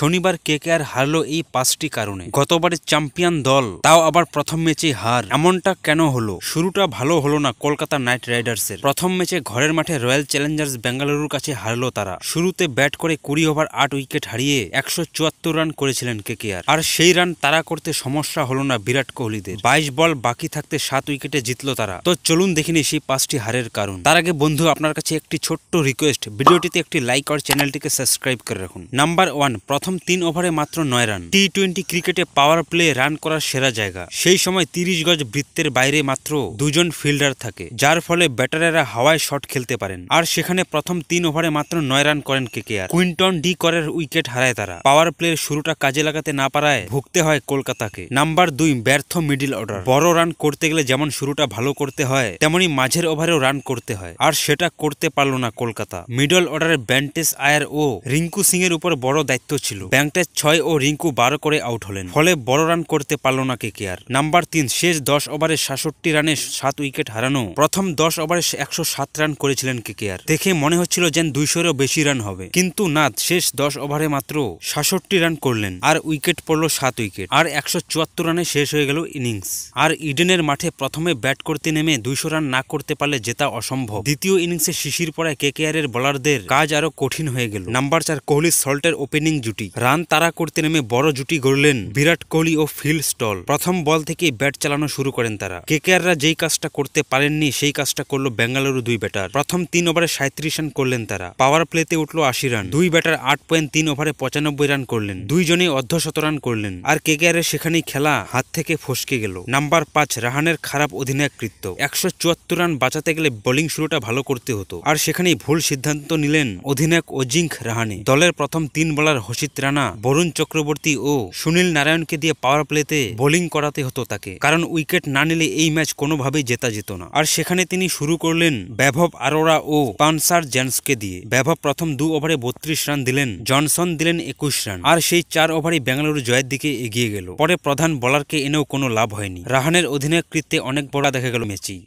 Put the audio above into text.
শনিবার কেকেআর হারলো এই 5টি কারণে। গতবারের চ্যাম্পিয়ন দল, তাও আবার প্রথম ম্যাচে হার। এমনটা কেন হলো? শুরুটা ভালো হলো না কলকাতা নাইট রাইডার্সের। প্রথম ম্যাচে ঘরের মাঠে রয়্যাল চ্যালেঞ্জার্স বেঙ্গালুরুর কাছে হারলো তারা। শুরুতে ব্যাট করে 20 ওভার 8 উইকেট হারিয়ে 174 রান করেছিলেন কেকেআর। আর সেই রান তারা করতে সমস্যা হলো না বিরাট কোহলিদের। 22 বল বাকি থাকতে 7 উইকেটে জিতলো তারা। তো চলুন দেখিনি সেই 5টি হারের কারণ। তার আগে বন্ধু, আপনার কাছে একটি ছোট্ট রিকোয়েস্ট, ভিডিওটিতে একটি লাইক আর চ্যানেলটিকে সাবস্ক্রাইব করে রাখুন। নাম্বার 1, প্রথম 3 ওভারে মাত্র 9 রান। টি-20 ক্রিকেটে পাওয়ার প্লে রান করার সেরা জায়গা। সেই সময় 30 গজ বৃত্তের বাইরে মাত্র 2 জন ফিল্ডার থাকে, যার ফলে ব্যাটারেরা হাওয়ায় শট খেলতে পারেন। আর সেখানে প্রথম 3 ওভারে মাত্র 9 রান করেন কেকেআর। কুইন্টন ডি করের উইকেট হারায় তারা। পাওয়ার প্লের শুরুটা কাজে লাগাতে না পারায় ভুগতে হয় কলকাতাকে। নাম্বার 2, ব্যর্থ মিডল অর্ডার। বড় রান করতে গেলে যেমন শুরুটা ভালো করতে হয়, তেমনি মাঝের ওভারেও রান করতে হয়, আর সেটা করতে পারলো না কলকাতা। মিডল অর্ডারে ব্যান্টেস আয়ার ও রিঙ্কু সিং এর উপর বড় দায়িত্ব ছিল। ব্যান্টেস 6 ও রিঙ্কু 12 করে আউট হলেন, ফলে বড় রান করতে পারলো না কেকেআর। নাম্বার 3, শেষ 10 ওভারে 66 রানে 7 উইকেট হারানো। প্রথম 10 ওভারে 107 রান করেছিলেন কেকেআর। দেখে মনে হচ্ছিল যেন 200-এরও বেশি রান হবে, কিন্তু না, শেষ 10 ওভারে মাত্র 66 রান করলেন, আর উইকেট পড়লো 7 উইকেট, আর 174 রানে শেষ হয়ে গেল ইনিংস। আর ইডেনের মাঠে প্রথমে ব্যাট করতে নেমে 200 রান না করতে পারলে জেতা অসম্ভব। দ্বিতীয় ইনিংসে শিশির পড়ায় কেকেআর এর বোলারদের কাজ আরো কঠিন হয়ে গেল। নাম্বার 4, কোহলি সল্টের ওপেনিং জুটি। রান তাড়া করতে নেমে বড় জুটি গড়লেন বিরাট কোহলি ও ফিল স্টল। প্রথম বল থেকে ব্যাট চালানো শুরু করেন তারা। কেকেআররা যেই কাজটা করতে পারেননি সেই কাজটা করলো বেঙ্গালুরু 2 ব্যাটার। প্রথম 3 ওভারে 37 রান করলেন তারা। পাওয়ার প্লেতে উঠলো 80 রান। 2 ব্যাটার 8.3 ওভারে 95 রান করলেন। দুইজনেই অর্ধশত রান করলেন, আর কেকেআর এর সেখানেই খেলা হাত থেকে ফসকে গেল। নাম্বার 5, রাহানের খারাপ অধিনায়কৃত্ব। 174 রান বাঁচাতে গেলে বোলিং শুরুটা ভালো করতে হতো, আর সেখানেই ভুল সিদ্ধান্ত নিলেন অধিনায়ক অজিঙ্ক রাহানে। দলের প্রথম 3 বোলার হসিত রানা, বরুণ চক্রবর্তী ও সুনীল নারায়ণকে দিয়ে পাওয়ার প্লেতে বোলিং করাতে হতো তাকে, কারণ উইকেট না নিলে এই ম্যাচ কোনোভাবেই জেতা যেত না। আর সেখানে তিনি শুরু করলেন বৈভব আরোরা ও পানসার জেন্সকে দিয়ে। বৈভব প্রথম 2 ওভারে 32 রান দিলেন, জনসন দিলেন 21 রান, আর সেই 4 ওভারে বেঙ্গালুরু জয়ের দিকে এগিয়ে গেল। পরে প্রধান বোলারকে এনেও কোনো লাভ হয়নি। রাহানের অধিনায়কৃত্যে অনেক বড় দেখা গেল ম্যাচেই।